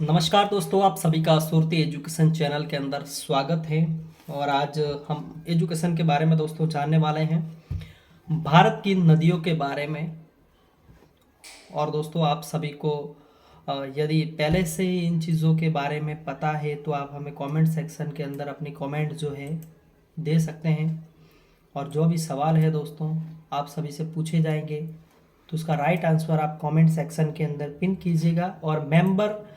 नमस्कार दोस्तों, आप सभी का सुरती एजुकेशन चैनल के अंदर स्वागत है। और आज हम एजुकेशन के बारे में दोस्तों जानने वाले हैं, भारत की नदियों के बारे में। और दोस्तों आप सभी को यदि पहले से ही इन चीज़ों के बारे में पता है तो आप हमें कमेंट सेक्शन के अंदर अपनी कमेंट जो है दे सकते हैं। और जो भी सवाल है दोस्तों आप सभी से पूछे जाएंगे तो उसका राइट आंसर आप कमेंट सेक्शन के अंदर पिन कीजिएगा। और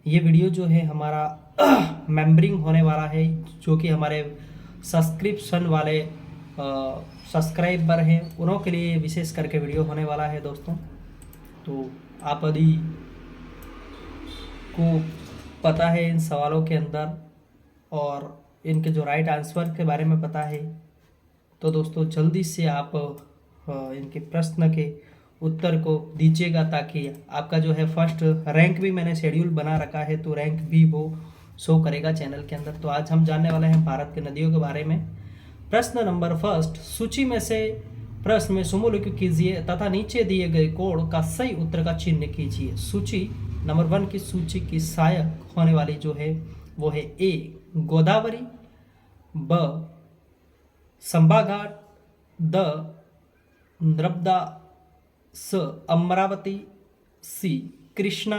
ये वीडियो जो है हमारा मेंबरिंग होने वाला है, जो कि हमारे सब्सक्रिप्शन वाले सब्सक्राइबर हैं उन्हों के लिए विशेष करके वीडियो होने वाला है दोस्तों। तो आप यदि को पता है इन सवालों के अंदर और इनके जो राइट आंसर के बारे में पता है तो दोस्तों जल्दी से आप इनके प्रश्न के उत्तर को दीजिएगा, ताकि आपका जो है फर्स्ट रैंक भी मैंने शेड्यूल बना रखा है तो रैंक भी वो शो करेगा चैनल के अंदर। तो आज हम जानने वाले हैं भारत के नदियों के बारे में। प्रश्न नंबर फर्स्ट, सूची में से प्रश्न में समूलित कीजिए तथा नीचे दिए गए कोड का सही उत्तर का चिन्ह कीजिए। सूची नंबर 1 की सूची की सहायक होने वाली जो है वो है ए गोदावरी, ब संभाघाट, द नर्मदा, स अमरावती, सी कृष्णा,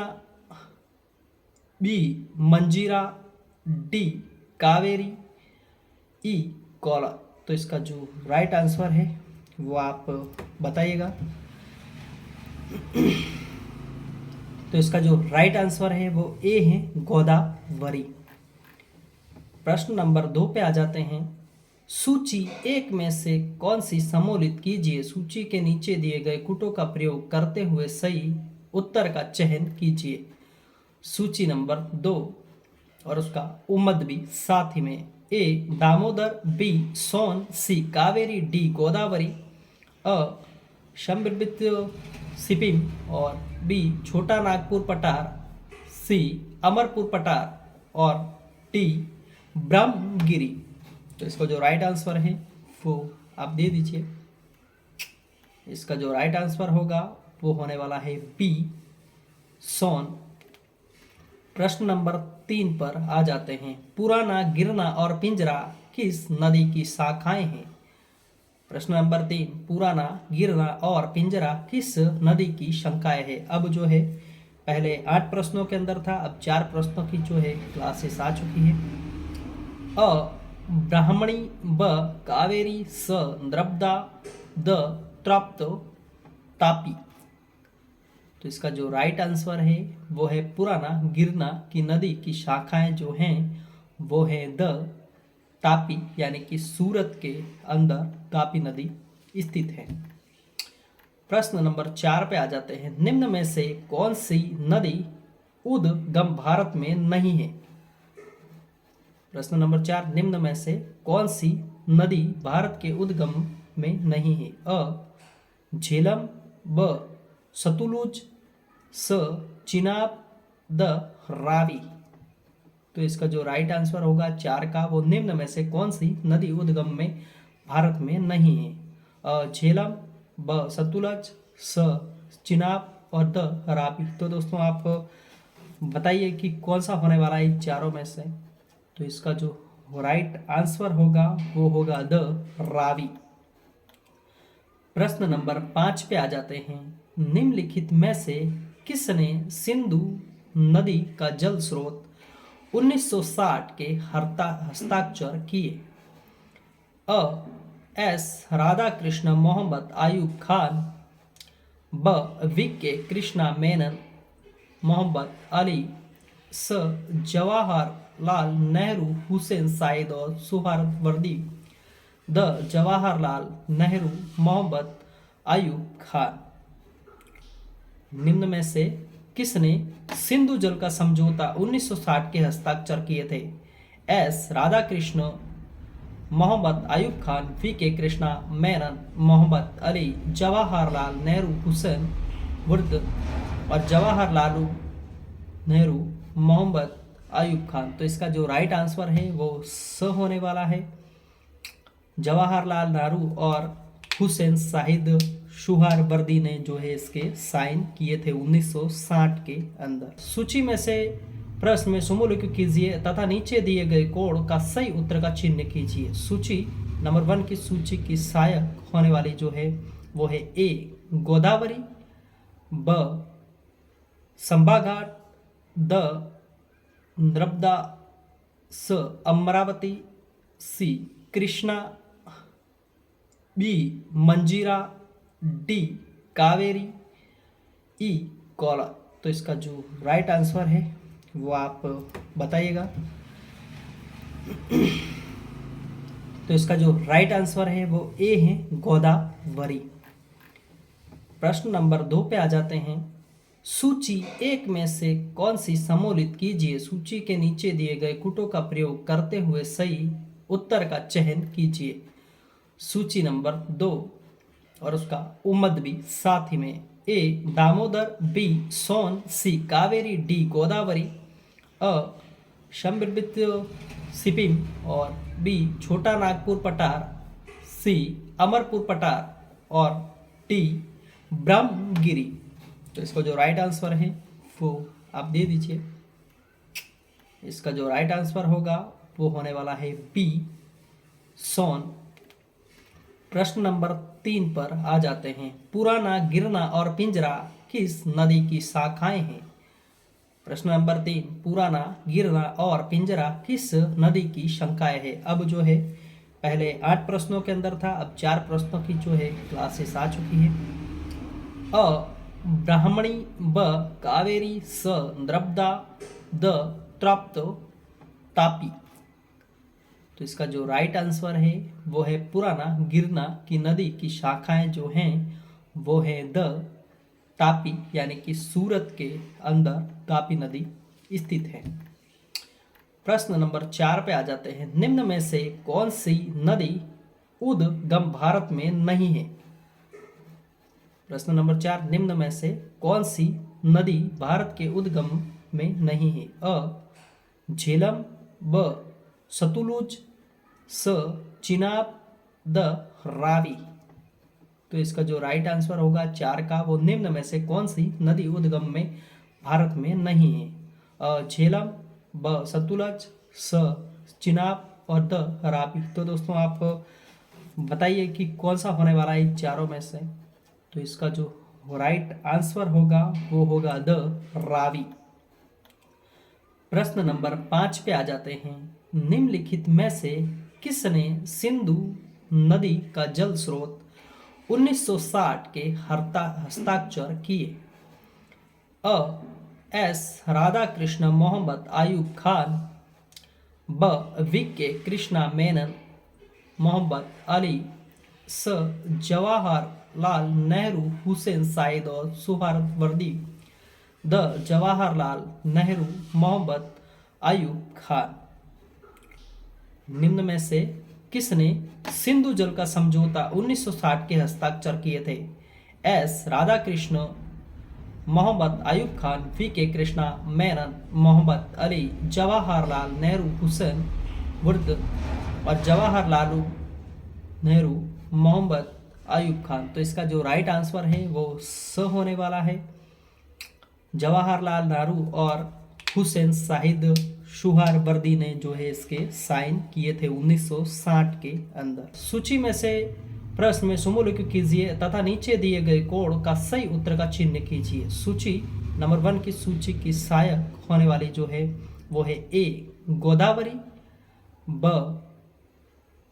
बी मंजीरा, डी कावेरी, ई कोला। तो इसका जो राइट आंसर है वो आप बताइएगा। तो इसका जो राइट आंसर है वो ए है गोदावरी। प्रश्न नंबर 2 पे आ जाते हैं। सूची 1 में से कौन सी सम्मिलित कीजिए। सूची के नीचे दिए गए कूटों का प्रयोग करते हुए सही उत्तर का चयन कीजिए। सूची नंबर 2 और उसका उम्मद भी साथ ही में। ए दामोदर, बी सोन, सी कावेरी, डी गोदावरी, अ शंभरबित्य सिपिम और बी छोटा नागपुर पठार, सी अमरपुर पठार और डी ब्रह्मगिरी। तो इसका जो राइट आंसर है वो आप दे दीजिए। इसका जो राइट आंसर होगा वो होने वाला है बी सोन। प्रश्न नंबर 3 पर आ जाते हैं। पुराना, गिरना और पिंजरा किस नदी की शाखाएं हैं। प्रश्न नंबर 3, पुराना, गिरना और पिंजरा किस नदी की शाखाएं हैं। अब जो है पहले 8 प्रश्नों के अंदर था, अब 4 प्रश्नों की जो है क्लासेस आ चुकी है। अ ब्राह्मणी, ब कावेरी, स नर्मदा, द तृप्त तापी। तो इसका जो राइट आंसर है वो है पुराना, गिरना की नदी की शाखाएं जो हैं वो है द तापी, यानी कि सूरत के अंदर तापी नदी स्थित है। प्रश्न नंबर 4 पे आ जाते हैं। निम्न में से कौन सी नदी उद्गम भारत में नहीं है। प्रश्न नंबर 4, निम्न में से कौन सी नदी भारत के उद्गम में नहीं है। अ झेलम, ब सतलुज, स चिनाब, द रावी। तो इसका जो राइट आंसर होगा 4 का, वो निम्न में से कौन सी नदी उद्गम में भारत में नहीं है। अ झेलम, ब सतलुज, स चिनाब और द रावी। तो दोस्तों आप बताइए कि कौन सा होने वाला है इन चारों में से। तो इसका जो राइट आंसर होगा वो होगा द रावी। प्रश्न नंबर 5 पे आ जाते हैं। निम्नलिखित में से किसने सिंधु नदी का जल स्रोत 1960 के हस्ताक्षर किए। अ एस राधाकृष्ण मोहम्मद आयूब खान, ब वी.के. कृष्णा मेनन, मोहम्मद अली, स जवाहरलाल नेहरू, हुसैन साइद और सुहरावर्दी, द जवाहरलाल नेहरू, मोहम्मद अयूब खान। निम्न में से किसने सिंधु जल का समझौता 1960 के हस्ताक्षर किए थे। एस राधाकृष्ण, मोहम्मद अयूब खान, वी.के. कृष्णा मेनन, मोहम्मद अली, जवाहरलाल नेहरू, हुसैन वर्द और जवाहरलाल नेहरू, मोहम्मद अयूब खान। तो इसका जो राइट आंसर है वो स होने वाला है। जवाहरलाल नेहरू और हुसैन साहिद सुहरावर्दी ने जो है इसके साइन किए थे 1960 के अंदर। सूची में से प्रश्न में समूल्य कीजिए तथा नीचे दिए गए कोड का सही उत्तर का चिन्ह कीजिए। सूची नंबर 1 की सूची की सहायक होने वाली जो है वो है ए गोदावरी, ब संभाघाट, द नर्मदा, स अमरावती, सी कृष्णा, बी मंजीरा, डी कावेरी, ई कोला। तो इसका जो राइट आंसर है वो आप बताइएगा। तो इसका जो राइट आंसर है वो ए है गोदावरी। प्रश्न नंबर 2 पे आ जाते हैं। सूची 1 में से कौन सी सम्मिलित कीजिए। सूची के नीचे दिए गए कूटों का प्रयोग करते हुए सही उत्तर का चयन कीजिए। सूची नंबर 2 और उसका उम्मद भी साथ ही में। ए दामोदर, बी सोन, सी कावेरी, डी गोदावरी, अ शंबिरबित्य सिपिम और बी छोटा नागपुर पठार, सी अमरपुर पठार और डी ब्रह्मगिरी। तो इसका जो राइट आंसर है वो आप दे दीजिए। इसका जो राइट आंसर होगा वो होने वाला है बी सोन। प्रश्न नंबर 3 पर आ जाते हैं। पुराना, गिरना और पिंजरा किस नदी की शाखाएं हैं। प्रश्न नंबर 3 पुराना, गिरना और पिंजरा किस नदी की शाखाएं हैं। अब जो है पहले 8 प्रश्नों के अंदर था, अब 4 प्रश्नों की जो है क्लासेस आ चुकी है। अ ब्राह्मणी, ब कावेरी, स नर्मदा, द त्राप्त तापी। तो इसका जो राइट आंसर है वो है पुराना, गिरना की नदी की शाखाएं जो हैं वो है द तापी, यानी कि सूरत के अंदर तापी नदी स्थित है। प्रश्न नंबर 4 पे आ जाते हैं। निम्न में से कौन सी नदी उद्गम भारत में नहीं है। प्रश्न नंबर 4 निम्न में से कौन सी नदी भारत के उद्गम में नहीं है। अ झेलम, ब सतलुज, स चिनाब, द रावी। तो इसका जो राइट आंसर होगा 4 का, वो निम्न में से कौन सी नदी उद्गम में भारत में नहीं है। अ झेलम, ब सतलुज, स चिनाब और द रावी। तो दोस्तों आप बताइए कि कौन सा होने वाला है इन चारों में से। तो इसका जो राइट आंसर होगा वो होगा द रावी। प्रश्न नंबर 5 पे आ जाते हैं। निम्नलिखित में से किसने सिंधु नदी का जल स्रोत 1960 के हस्ताक्षर किए। अ एस राधाकृष्ण मोहम्मद आयूब खान, ब वी के कृष्णा मेनन, मोहम्मद अली, स जवाहरलाल नेहरू, हुसैन साइद और सुहरावर्दी, द जवाहरलाल नेहरू, मोहम्मद आयूब खान। निम्न में से किसने सिंधु जल का समझौता 1960 के हस्ताक्षर किए थे। एस राधाकृष्ण, मोहम्मद आयूब खान, वी के कृष्णा मेनन, मोहम्मद अली, जवाहरलाल नेहरू, हुसैन वर्द और जवाहरलाल नेहरू, मोहम्मद आयूब खान। तो इसका जो राइट आंसर है वो स होने वाला है। जवाहरलाल नेहरू और हुसैन साहिद सुहरावर्दी ने जो है इसके साइन किए थे 1960 के अंदर। सूची में से प्रश्न में समूल्य कीजिए तथा नीचे दिए गए कोड का सही उत्तर का चिन्ह कीजिए। सूची नंबर 1 की सूची की सहायक होने वाली जो है वो है ए गोदावरी, ब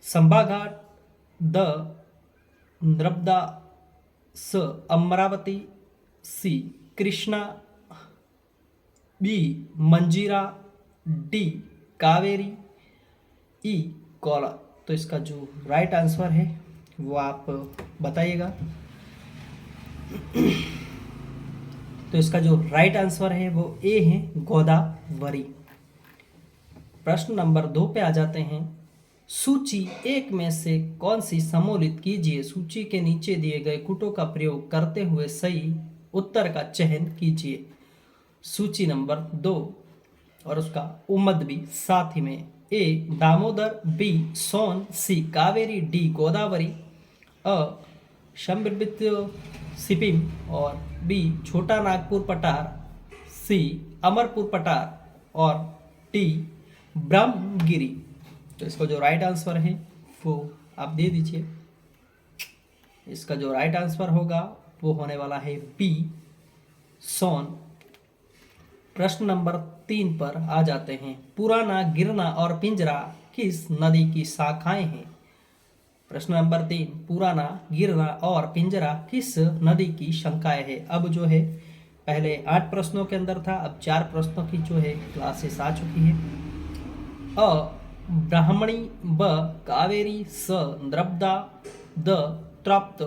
संभाघाट, द नर्मदा, स अमरावती, सी कृष्णा, बी मंजीरा, डी कावेरी, ई कोला। तो इसका जो राइट आंसर है वो आप बताइएगा। तो इसका जो राइट आंसर है वो ए है गोदावरी। प्रश्न नंबर 2 पे आ जाते हैं। सूची 1 में से कौन सी सम्मिलित कीजिए। सूची के नीचे दिए गए कूटों का प्रयोग करते हुए सही उत्तर का चयन कीजिए। सूची नंबर 2 और उसका उम्मद भी साथ ही में। ए दामोदर, बी सोन, सी कावेरी, डी गोदावरी, अ शंबिरबित्य सिपिम और बी छोटा नागपुर पठार, सी अमरपुर पठार और टी ब्रह्मगिरी। तो इसका जो राइट आंसर है वो आप दे दीजिए। इसका जो राइट आंसर होगा वो होने वाला है बी सोन। प्रश्न नंबर 3 पर आ जाते हैं। पुराना, गिरना और पिंजरा किस नदी की शाखाएं हैं? प्रश्न नंबर 3, पुराना, गिरना और पिंजरा किस नदी की शाखाएं है? अब जो है पहले 8 प्रश्नों के अंदर था, अब 4 प्रश्नों की जो है क्लासेस आ चुकी है। अ ब्राह्मणी, ब कावेरी, स नर्मदा, द त्राप्त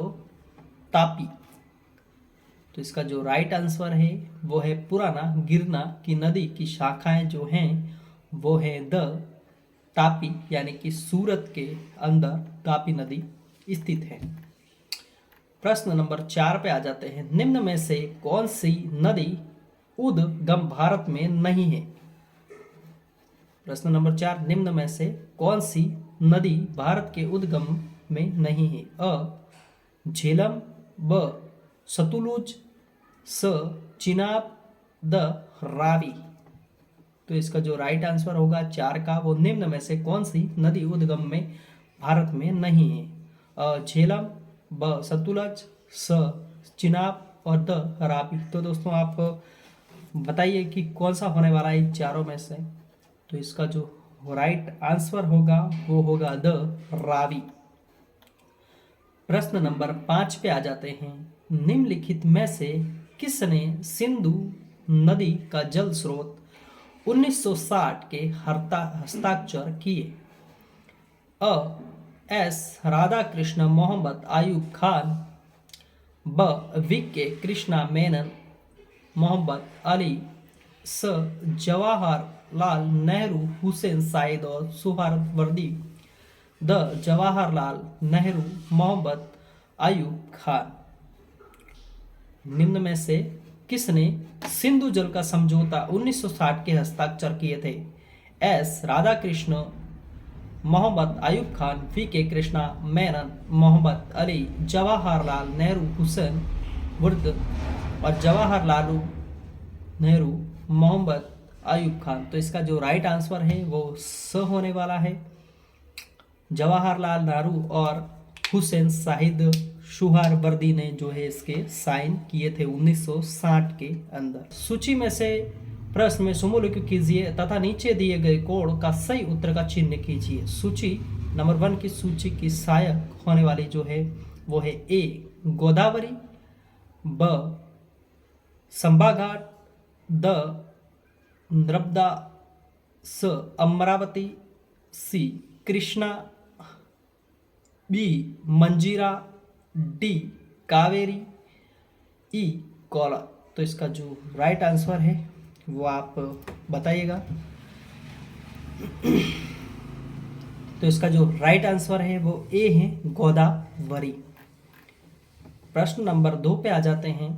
तापी। तो इसका जो राइट आंसर है वो है पुराना, गिरना की नदी की शाखाएं जो हैं वो है द तापी, यानी कि सूरत के अंदर तापी नदी स्थित है। प्रश्न नंबर 4 पे आ जाते हैं। निम्न में से कौन सी नदी उद्गम भारत में नहीं है? प्रश्न नंबर 4, निम्न में से कौन सी नदी भारत के उद्गम में नहीं है? अ झेलम, ब सतलुज, स चिनाब, द रावी। तो इसका जो राइट आंसर होगा 4 का, वो निम्न में से कौन सी नदी उद्गम में भारत में नहीं है? झेलम, ब सतलुज, स चिनाब और द रावी। तो दोस्तों आप बताइए कि कौन सा होने वाला है इन चारों में से? तो इसका जो राइट आंसर होगा वो होगा द रावी। प्रश्न नंबर 5 पे आ जाते हैं। निम्नलिखित में से किसने सिंधु नदी का जल स्रोत 1960 के हस्ताक्षर किए? अ एस राधाकृष्ण मोहम्मद आयूब खान, ब वी के कृष्णा मेनन, मोहम्मद अली, स जवाहरलाल नेहरू, हुसैन साइद और सुहरावर्दी, द जवाहरलाल नेहरू, मोहम्मद आयूब खान। निम्न में से किसने सिंधु जल का समझौता 1960 के हस्ताक्षर किए थे? एस राधाकृष्ण, मोहम्मद आयूब खान, वी के कृष्णा मेनन, मोहम्मद अली, जवाहरलाल नेहरू, हुसैन वर्द और जवाहरलाल नेहरू, मोहम्मद आयूब खान। तो इसका जो राइट आंसर है वो स होने वाला है। जवाहरलाल नेहरू और हुसैन साहिद सुहरावर्दी ने जो है इसके साइन किए थे 1960 के अंदर। सूची में से प्रश्न में समूह कीजिए तथा नीचे दिए गए कोड का सही उत्तर का चिन्ह कीजिए। सूची नंबर 1 की सूची की सहायक होने वाली जो है वो है ए गोदावरी, ब संभाघाट, द नर्मदा, स अमरावती, सी कृष्णा, बी मंजीरा, डी कावेरी, ई कोला। तो इसका जो राइट आंसर है वो आप बताइएगा। तो इसका जो राइट आंसर है वो ए है गोदावरी। प्रश्न नंबर 2 पे आ जाते हैं।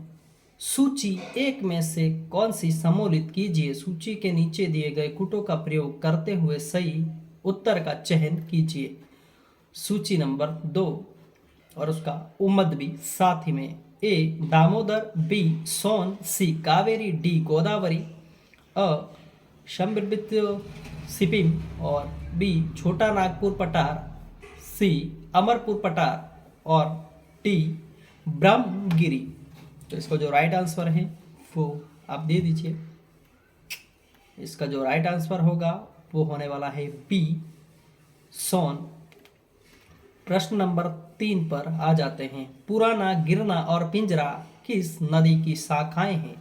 सूची 1 में से कौन सी सम्मिलित कीजिए। सूची के नीचे दिए गए कूटों का प्रयोग करते हुए सही उत्तर का चयन कीजिए। सूची नंबर 2 और उसका उम्मद भी साथ ही में। ए दामोदर, बी सोन, सी कावेरी, डी गोदावरी, अ शंभरबित्य सिपिम और बी छोटा नागपुर पठार, सी अमरपुर पठार और डी ब्रह्मगिरी। तो इसका जो राइट आंसर है वो आप दे दीजिए। इसका जो राइट आंसर होगा वो होने वाला है बी सोन। प्रश्न नंबर 3 पर आ जाते हैं। पुराना, गिरना और पिंजरा किस नदी की शाखाएं हैं?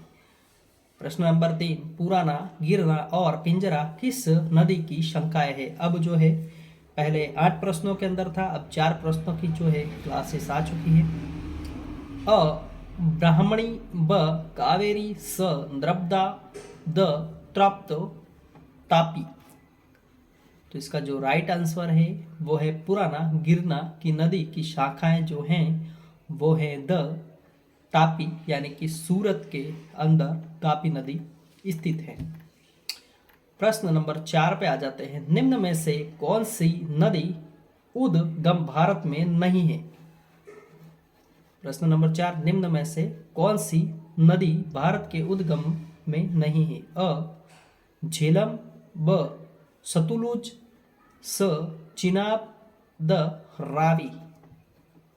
प्रश्न नंबर 3, पुराना, गिरना और पिंजरा किस नदी की शाखाएं है? अब जो है पहले 8 प्रश्नों के अंदर था, अब 4 प्रश्नों की जो है क्लासेस आ चुकी है। अ ब्राह्मणी, ब कावेरी, स नर्मदा, द त्राप्त तापी। तो इसका जो राइट आंसर है वो है पुराना, गिरना की नदी की शाखाएं जो हैं वो है द तापी, यानी कि सूरत के अंदर तापी नदी स्थित है। प्रश्न नंबर 4 पे आ जाते हैं। निम्न में से कौन सी नदी उद्गम भारत में नहीं है? प्रश्न नंबर 4, निम्न में से कौन सी नदी भारत के उद्गम में नहीं है? अ झेलम, ब सतलुज, स चिनाब, द रावी।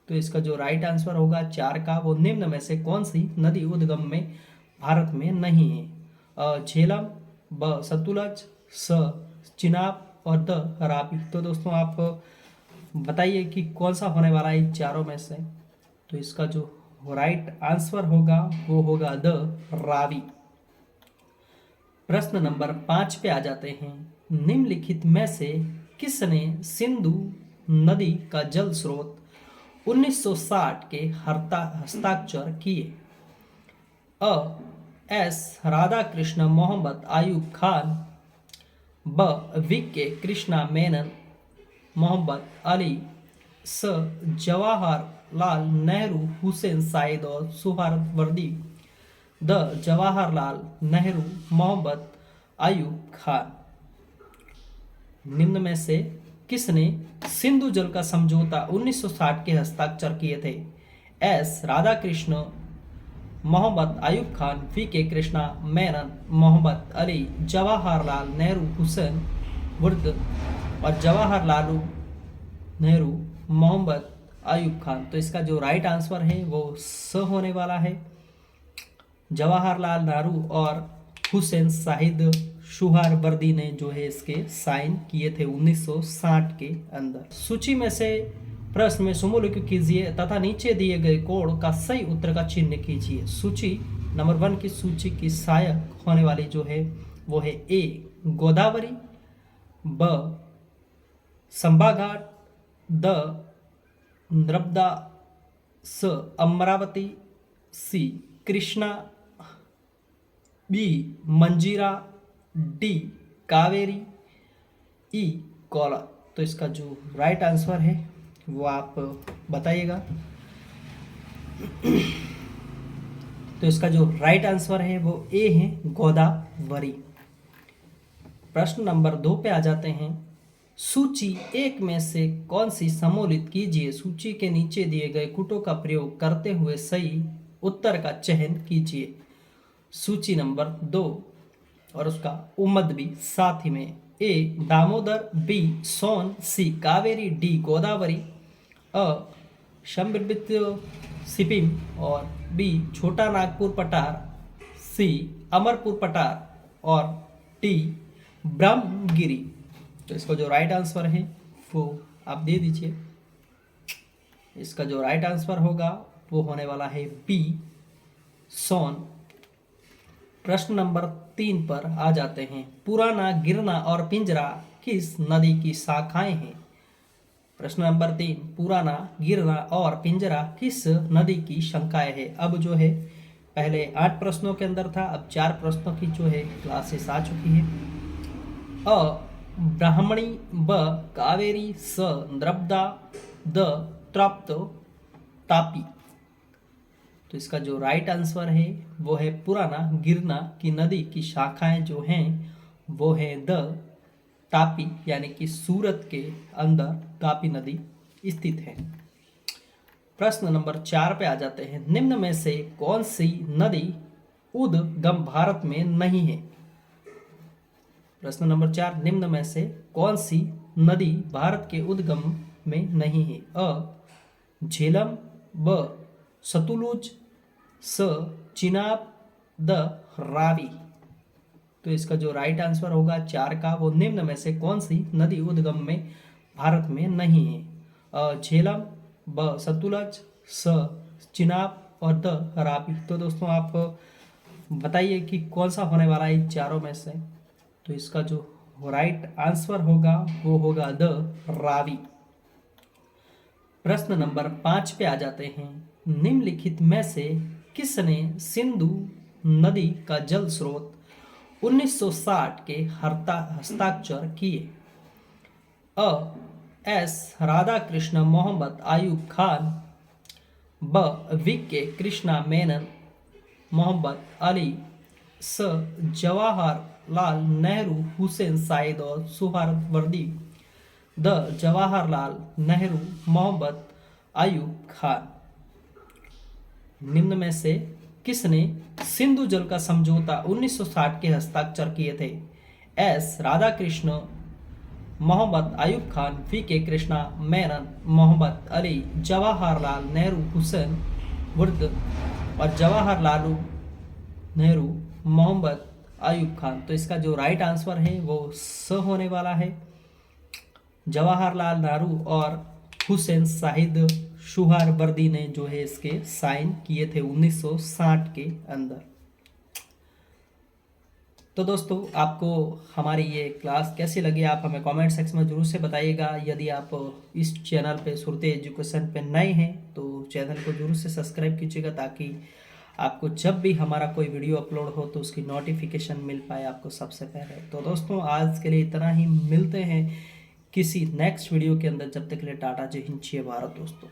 तो इसका जो राइट आंसर होगा 4 का, वो निम्न में से कौन सी नदी उद्गम में भारत में नहीं है? झेलम, ब सतलुज, स चिनाब और द रावी। तो दोस्तों आप बताइए कि कौन सा होने वाला है इन चारों में से? तो इसका जो राइट आंसर होगा वो होगा द रावी। प्रश्न नंबर 5 पे आ जाते हैं। निम्नलिखित में से किसने सिंधु नदी का जल स्रोत 1960 के हस्ताक्षर किए? अ एस राधाकृष्ण मोहम्मद आयूब खान, ब वी.के. कृष्णा मेनन, मोहम्मद अली, स जवाहरलाल नेहरू, हुसैन साइद और सुहरावर्दी, द जवाहरलाल नेहरू, मोहम्मद अयूब खान। निम्न में से किसने सिंधु जल का समझौता 1960 के हस्ताक्षर किए थे? एस राधाकृष्ण, मोहम्मद अयूब खान, वी.के. कृष्णा मेनन, मोहम्मद अली, जवाहरलाल नेहरू, हुसैन वर्द और जवाहरलाल नेहरू, मोहम्मद अयूब खान। तो इसका जो राइट आंसर है वो स होने वाला है। जवाहरलाल नेहरू और हुसैन साहिद सुहरावर्दी ने जो है इसके साइन किए थे 1960 के अंदर। सूची में से प्रश्न में समूलित कीजिए तथा नीचे दिए गए कोड का सही उत्तर का चिन्ह कीजिए। सूची नंबर 1 की सूची की सहायक होने वाली जो है वो है ए गोदावरी, ब संभाघाट, द नर्मदा, स अमरावती, सी कृष्णा, बी मंजीरा, डी कावेरी, ई कोला। तो इसका जो राइट आंसर है वो आप बताइएगा। तो इसका जो राइट आंसर है वो ए है गोदावरी। प्रश्न नंबर 2 पे आ जाते हैं। सूची 1 में से कौन सी सम्मिलित कीजिए। सूची के नीचे दिए गए कूटों का प्रयोग करते हुए सही उत्तर का चयन कीजिए। सूची नंबर 2 और उसका उम्मद भी साथ ही में। ए दामोदर, बी सोन, सी कावेरी, डी गोदावरी, अ शंभरबित्य सिपिम और बी छोटा नागपुर पठार, सी अमरपुर पठार और डी ब्रह्मगिरी। तो इसका जो राइट आंसर है वो आप दे दीजिए। इसका जो राइट आंसर होगा वो होने वाला है बी सोन। प्रश्न नंबर 3 पर आ जाते हैं। पुराना, गिरना और पिंजरा किस नदी की शाखाएं हैं? प्रश्न नंबर 3, पुराना, गिरना और पिंजरा किस नदी की शाखाएं हैं? अब जो है पहले 8 प्रश्नों के अंदर था, अब 4 प्रश्नों की जो है क्लासेस आ चुकी है। अ ब्राह्मणी, ब कावेरी, स नर्मदा, द त्राप्त तापी। तो इसका जो राइट आंसर है वो है पुराना, गिरना की नदी की शाखाएं जो हैं वो है द तापी, यानी कि सूरत के अंदर तापी नदी स्थित है। प्रश्न नंबर 4 पे आ जाते हैं। निम्न में से कौन सी नदी उद्गम भारत में नहीं है? प्रश्न नंबर 4, निम्न में से कौन सी नदी भारत के उद्गम में नहीं है? अ झेलम, ब सतलुज, स चिनाब, द रावी। तो इसका जो राइट आंसर होगा 4 का, वो निम्न में से कौन सी नदी उद्गम में भारत में नहीं है? अ झेलम, ब सतलुज, स चिनाब और द रावी। तो दोस्तों आप बताइए कि कौन सा होने वाला है इन चारों में से? तो इसका जो राइट आंसर होगा वो होगा द रावी। प्रश्न नंबर 5 पे आ जाते हैं। निम्नलिखित में से किसने सिंधु नदी का जल स्रोत 1960 के हस्ताक्षर किए? अ एस राधाकृष्ण मोहम्मद आयूब खान, ब वी.के. कृष्णा मेनन, मोहम्मद अली, स जवाहरलाल नेहरू, हुसैन साइद और सुहरावर्दी, द जवाहरलाल नेहरू, मोहम्मद अयूब खान। निम्न में से किसने सिंधु जल का समझौता 1960 के हस्ताक्षर किए थे? एस राधा कृष्ण, मोहम्मद अयूब खान, वी के कृष्णा मेनन, मोहम्मद अली, जवाहरलाल नेहरू, हुसैन बुर्द और जवाहरलाल नेहरू, मोहम्मद अयूब खान। तो इसका जो राइट आंसर है वो स होने वाला है। जवाहरलाल नेहरू और हुसैन शाहिद सुहरावर्दी ने जो है इसके साइन किए थे 1960 के अंदर। तो दोस्तों आपको हमारी ये क्लास कैसी लगी आप हमें कमेंट सेक्शन में जरूर से बताइएगा। यदि आप इस चैनल पे सुरते एजुकेशन पे नए हैं तो चैनल को जरूर से सब्सक्राइब कीजिएगा, ताकि आपको जब भी हमारा कोई वीडियो अपलोड हो तो उसकी नोटिफिकेशन मिल पाए आपको सबसे पहले। तो दोस्तों आज के लिए इतना ही, मिलते हैं किसी नेक्स्ट वीडियो के अंदर। जब तक के लिए टाटा, जय हिंद, जय भारत दोस्तों।